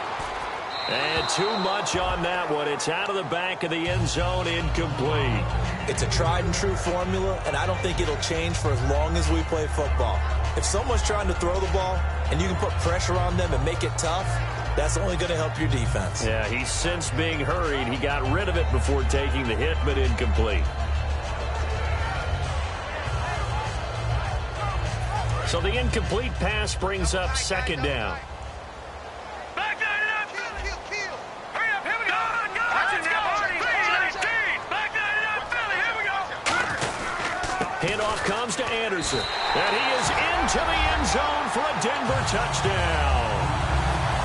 And too much on that one. It's out of the back of the end zone, incomplete. It's a tried and true formula, and I don't think it'll change for as long as we play football. If someone's trying to throw the ball and you can put pressure on them and make it tough, that's only going to help your defense. Yeah, he's since being hurried. He got rid of it before taking the hit, but incomplete. So the incomplete pass brings up second down. Handoff comes to Anderson. And he is into the end zone for a Denver touchdown.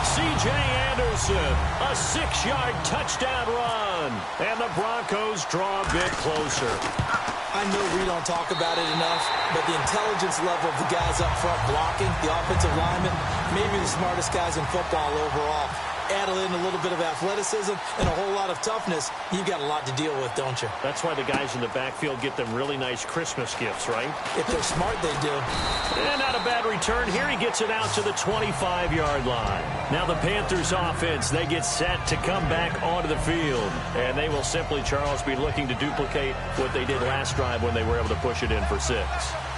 C.J. Anderson, a 6-yard touchdown run. And the Broncos draw a bit closer. I know we don't talk about it enough, but the intelligence level of the guys up front blocking, the offensive linemen, maybe the smartest guys in football overall. Add in a little bit of athleticism and a whole lot of toughness, you've got a lot to deal with, don't you? That's why the guys in the backfield get them really nice Christmas gifts, right? If they're smart, they do. And not a bad return here. He gets it out to the 25-yard line. Now the Panthers offense, they get set to come back onto the field. And they will simply, Charles, be looking to duplicate what they did last drive when they were able to push it in for 6.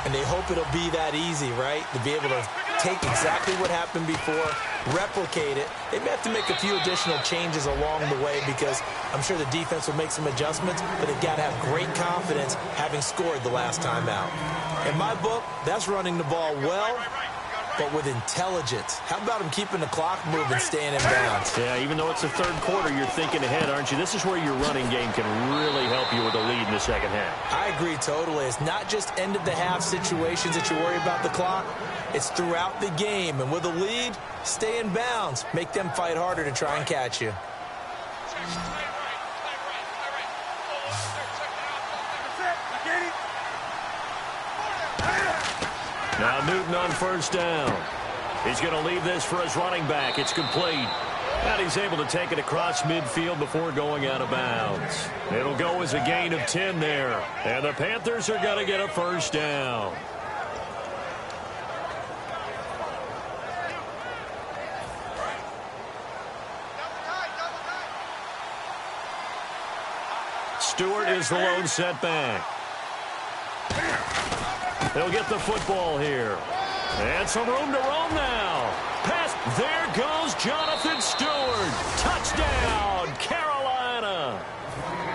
And they hope it'll be that easy, right? To be able to take exactly what happened before, replicate it. They may have to make a few additional changes along the way because I'm sure the defense will make some adjustments, but they've got to have great confidence having scored the last time out. In my book, that's running the ball well, but with intelligence. How about him keeping the clock moving, staying in bounds? Yeah, even though it's the third quarter, you're thinking ahead, aren't you? This is where your running game can really help you with a lead in the second half. I agree totally. It's not just end-of-the-half situations that you worry about the clock. It's throughout the game. And with a lead, stay in bounds. Make them fight harder to try and catch you. Now Newton on first down. He's going to leave this for his running back. It's complete. And he's able to take it across midfield before going out of bounds. It'll go as a gain of 10 there. And the Panthers are going to get a first down. Stewart is the lone setback. They'll get the football here. And some room to roam now. Pass. There goes Jonathan Stewart. Touchdown, Carolina.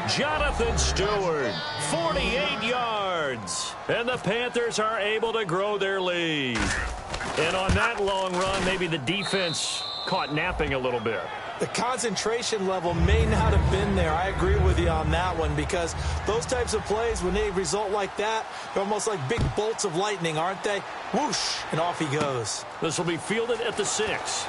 Jonathan Stewart, 48 yards. And the Panthers are able to grow their lead. And on that long run, maybe the defense caught napping a little bit. The concentration level may not have been there. I agree with you on that one because those types of plays, when they result like that, they're almost like big bolts of lightning, aren't they? Whoosh, and off he goes. This will be fielded at the 6.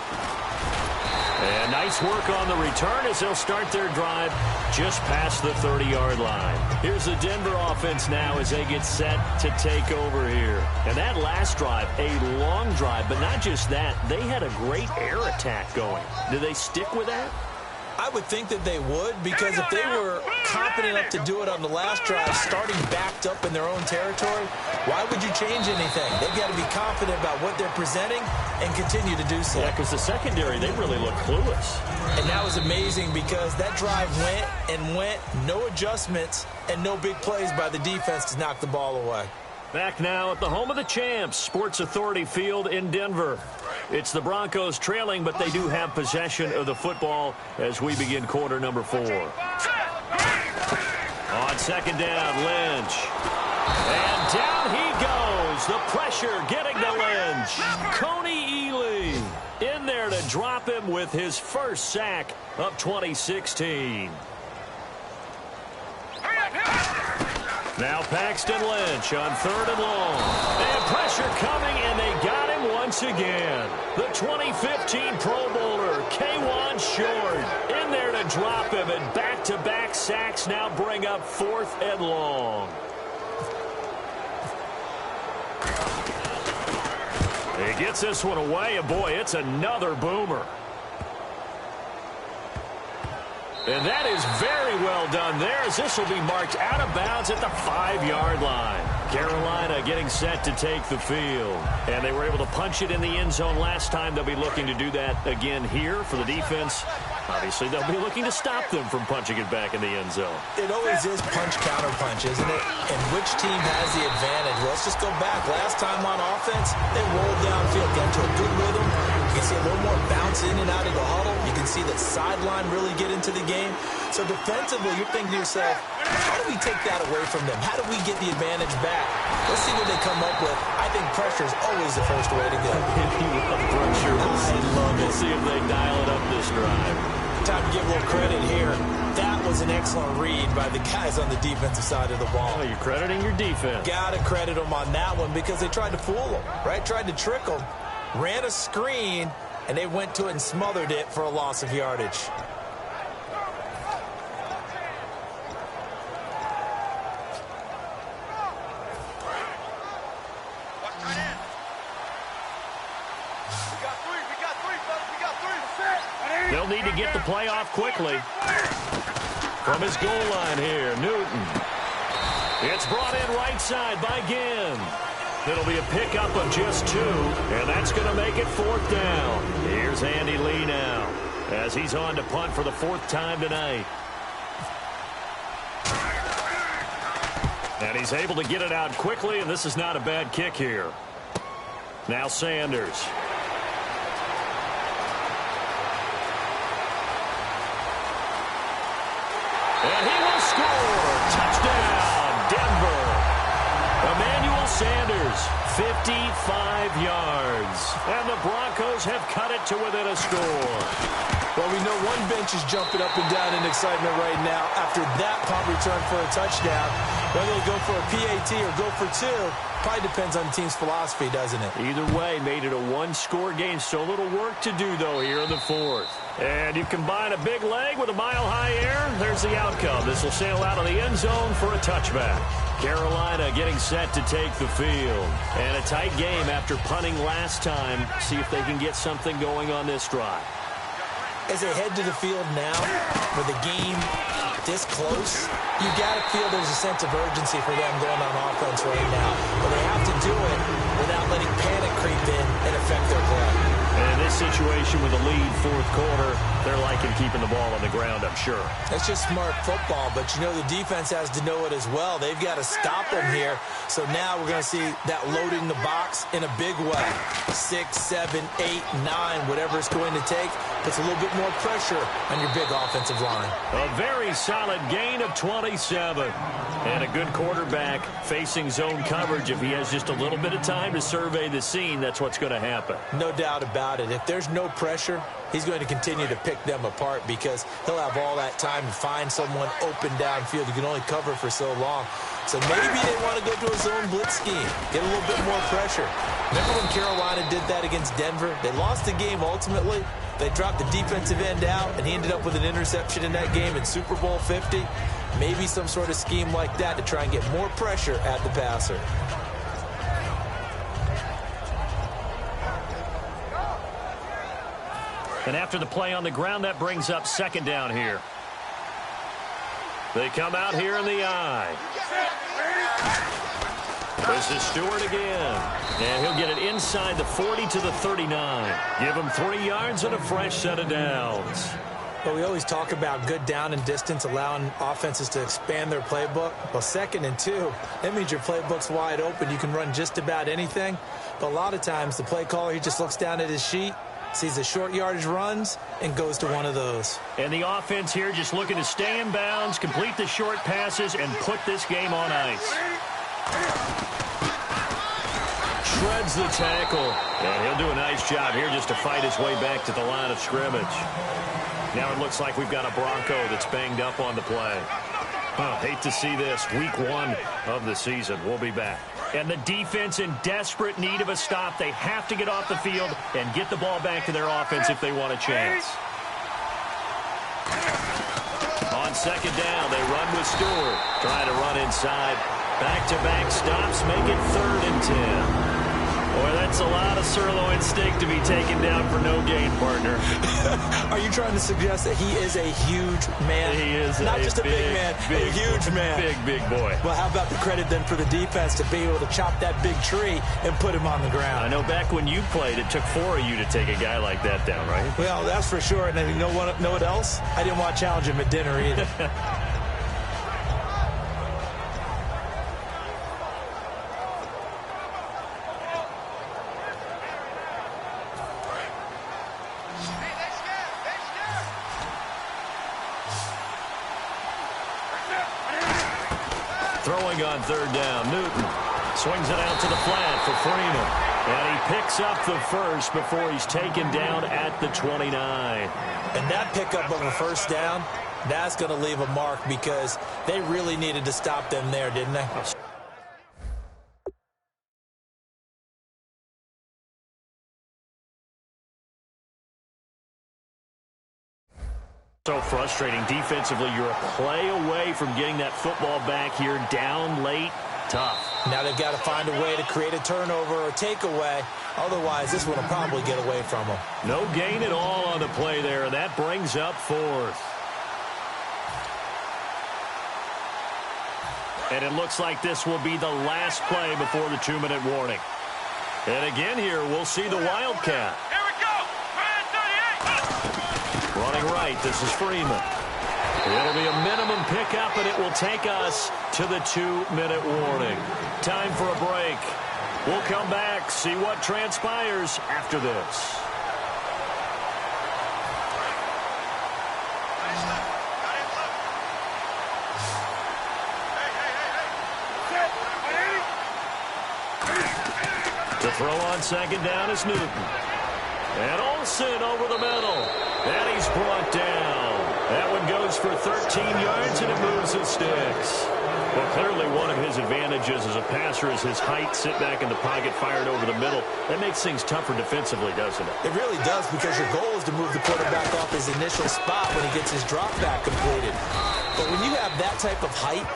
And nice work on the return as they'll start their drive just past the 30-yard line. Here's the Denver offense now as they get set to take over here. And that last drive, a long drive, but not just that. They had a great air attack going. Do they stick with that? I would think that they would because if they were confident enough to do it on the last drive, starting backed up in their own territory, why would you change anything? They've got to be confident about what they're presenting and continue to do so. Yeah, because the secondary, they really look clueless. And that was amazing because that drive went and went, no adjustments, and no big plays by the defense to knock the ball away. Back now at the home of the champs, Sports Authority Field in Denver. It's the Broncos trailing, but they do have possession of the football as we begin quarter number 4. On second down, Lynch. And down he goes. The pressure getting to Lynch. Coney Ely in there to drop him with his first sack of 2016. Now Paxton Lynch on 3rd and long. And pressure coming, and they got him once again. The 2015 Pro Bowler, K'Wan Short, in there to drop him, and back-to-back sacks now bring up 4th and long. He gets this one away, and boy, it's another boomer. And that is very well done there, as this will be marked out of bounds at the 5-yard line. Carolina getting set to take the field. And they were able to punch it in the end zone last time. They'll be looking to do that again here for the defense. Obviously, they'll be looking to stop them from punching it back in the end zone. It always is punch-counter-punch, isn't it? And which team has the advantage? Well, let's just go back. Last time on offense, they rolled downfield, got into a good rhythm. You can see a little more bounce in and out of the huddle. You can see that sideline really get into the game. So defensively, you're thinking to yourself, how do we take that away from them? How do we get the advantage back? Let's see what they come up with. I think pressure is always the first way to go. Pressure. We'll see if they dial it up this drive. Time to give a little credit here. That was an excellent read by the guys on the defensive side of the ball. Oh, you're crediting your defense. Got to credit them on that one because they tried to fool them, right? Tried to trick them, ran a screen, and they went to it and smothered it for a loss of yardage. They'll need to get the play off quickly. From his goal line here, Newton. It's brought in right side by Ginn. It'll be a pickup of just 2, and that's going to make it 4th down. Here's Andy Lee now, as he's on to punt for the 4th time tonight. And he's able to get it out quickly, and this is not a bad kick here. Now Sanders. And he will score. Touchdown, Denver. Emmanuel Sanders, 55 yards. And the Broncos have cut it to within a score. Well, we know one bench is jumping up and down in excitement right now after that punt return for a touchdown. Whether they go for a PAT or go for 2, probably depends on the team's philosophy, doesn't it? Either way, made it a 1-score game. So little work to do, though, here in the 4th. And you combine a big leg with a mile-high air, there's the outcome. This will sail out of the end zone for a touchback. Carolina getting set to take the field. And a tight game after punting last time. See if they can get something going on this drive. As they head to the field now, with the game this close, you got to feel there's a sense of urgency for them going on offense right now. But they have to do it without letting panic creep in and affect their play. And in this situation with a lead 4th quarter, they're liking keeping the ball on the ground, I'm sure. That's just smart football, but you know the defense has to know it as well. They've got to stop them here. So now we're going to see that loading the box in a big way. 6, 7, 8, 9, whatever it's going to take, puts a little bit more pressure on your big offensive line. A very solid gain of 27. And a good quarterback facing zone coverage. If he has just a little bit of time to survey the scene, that's what's going to happen. No doubt about it. If there's no pressure, he's going to continue to pick them apart because he'll have all that time to find someone open downfield. You can only cover for so long. So maybe they want to go to a zone blitz scheme, get a little bit more pressure. Remember when Carolina did that against Denver? They lost the game ultimately. They dropped the defensive end out, and he ended up with an interception in that game in Super Bowl 50. Maybe some sort of scheme like that to try and get more pressure at the passer. And after the play on the ground, that brings up 2nd down here. They come out here in the I. This is Stewart again. And he'll get it inside the 40 to the 39. Give him 3 yards and a fresh set of downs. Well, we always talk about good down and distance, allowing offenses to expand their playbook. Well, 2nd and 2, that means your playbook's wide open. You can run just about anything. But a lot of times, the play caller, he just looks down at his sheet, sees the short yardage runs, and goes to one of those. And the offense here just looking to stay in bounds, complete the short passes, and put this game on ice. Shreds the tackle. And he'll do a nice job here just to fight his way back to the line of scrimmage. Now it looks like we've got a Bronco that's banged up on the play. Oh, hate to see this. Week 1 of the season. We'll be back. And the defense in desperate need of a stop. They have to get off the field and get the ball back to their offense if they want a chance. On second down, they run with Stewart. Trying to run inside. Back-to-back stops make it 3rd and 10. Boy, that's a lot of sirloin steak to be taken down for no gain, partner. Are you trying to suggest that he is a huge man? He is not just a big man, a huge man. Big boy. Well, how about the credit then for the defense to be able to chop that big tree and put him on the ground? I know back when you played, it took 4 of you to take a guy like that down, right? Well, that's for sure. And you know what else? I didn't want to challenge him at dinner either. Throwing on 3rd down, Newton swings it out to the flat for Freeman. And he picks up the first before he's taken down at the 29. And that pickup of a 1st down, that's going to leave a mark because they really needed to stop them there, didn't they? So frustrating defensively. You're a play away from getting that football back here, down late. Tough. Now they've got to find a way to create a turnover or takeaway. Otherwise, this one will probably get away from them. No gain at all on the play there, and that brings up 4th. And it looks like this will be the last play before the 2-minute warning. And again here, we'll see the Wildcat. Here we go! 38! Running right, this is Freeman. It'll be a minimum pickup, and it will take us to the 2-minute warning. Time for a break. We'll come back, see what transpires after this. To throw on second down is Newton. And Olsen over the middle. And he's brought down. That one goes for 13 yards, and it moves his sticks. Well, clearly one of his advantages as a passer is his height. Sit back in the pocket, fired over the middle. That makes things tougher defensively, doesn't it? It really does, because your goal is to move the quarterback off his initial spot when he gets his drop back completed. But when you have that type of height,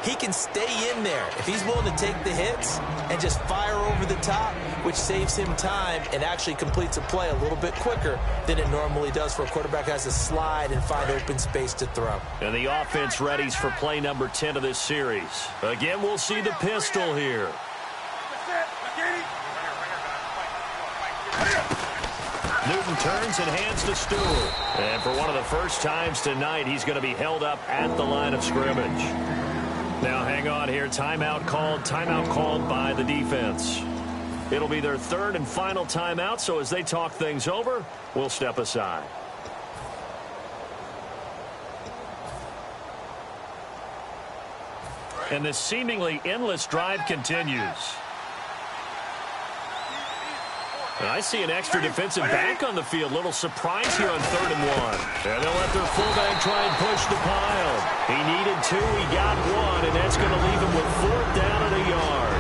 he can stay in there if he's willing to take the hits and just fire over the top, which saves him time and actually completes a play a little bit quicker than it normally does for a quarterback who has to slide and find open space to throw. And the offense readies for play number 10 of this series. Again, we'll see the pistol here. Newton turns and hands to Stewart. And for one of the first times tonight, he's going to be held up at the line of scrimmage. Now, hang on here. Timeout called by the defense. It'll be their 3rd and final timeout, so as they talk things over, we'll step aside. And this seemingly endless drive continues. And I see an extra defensive back on the field. Little surprise here on 3rd and 1. And they'll let their fullback try and push the pile. He needed 2. He got 1, and that's going to leave him with 4th down and a yard.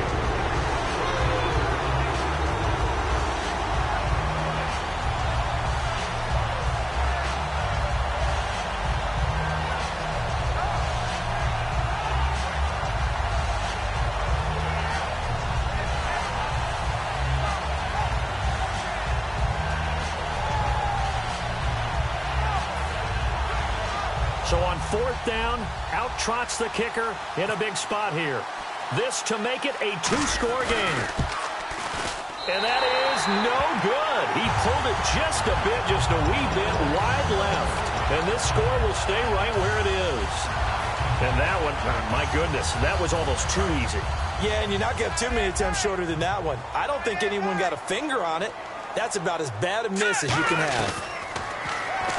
So on 4th down, out trots the kicker in a big spot here. This to make it a 2-score game. And that is no good. He pulled it just a bit, just a wee bit wide left. And this score will stay right where it is. And that one, my goodness, that was almost too easy. Yeah, and you're not going to have too many attempts shorter than that one. I don't think anyone got a finger on it. That's about as bad a miss as you can have.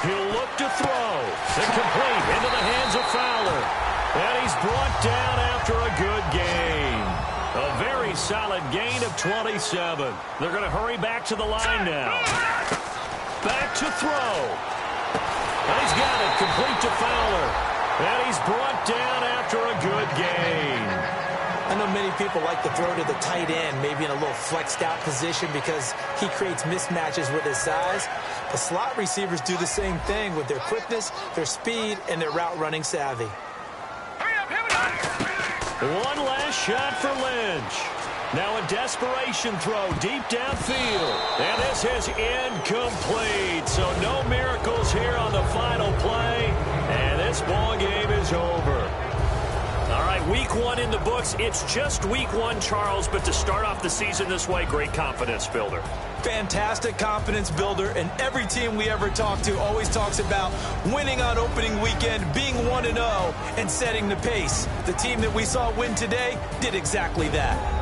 He'll look to throw. Incomplete into the hands of Fowler. And he's brought down after a good gain. A very solid gain of 27. They're going to hurry back to the line now. Back to throw. And he's got it. Complete to Fowler. And he's brought down after a good gain. And no many people like to throw to the tight end, maybe in a little flexed out position because he creates mismatches with his size. But slot receivers do the same thing with their quickness, their speed, and their route running savvy. One last shot for Lynch. Now a desperation throw deep downfield. And this is incomplete. So no miracles here on the final play. And this ball game is over. All right, week one in the books. It's just week one, Charles, but to start off the season this way, great confidence builder. Fantastic confidence builder, and every team we ever talk to always talks about winning on opening weekend, being 1-0, and setting the pace. The team that we saw win today did exactly that.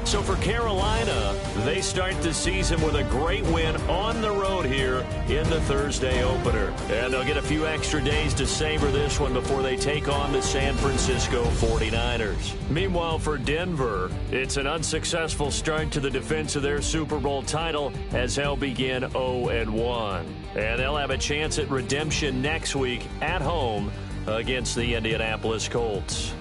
So for Carolina, they start the season with a great win on the road here in the Thursday opener. And they'll get a few extra days to savor this one before they take on the San Francisco 49ers. Meanwhile, for Denver, it's an unsuccessful start to the defense of their Super Bowl title as they'll begin 0-1. And they'll have a chance at redemption next week at home against the Indianapolis Colts.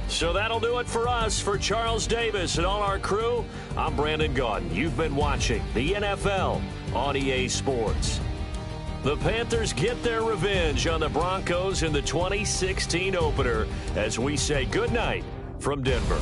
So that'll do it for us. For Charles Davis and all our crew, I'm Brandon Gaudin. You've been watching the NFL on EA Sports. The Panthers get their revenge on the Broncos in the 2016 opener as we say goodnight from Denver.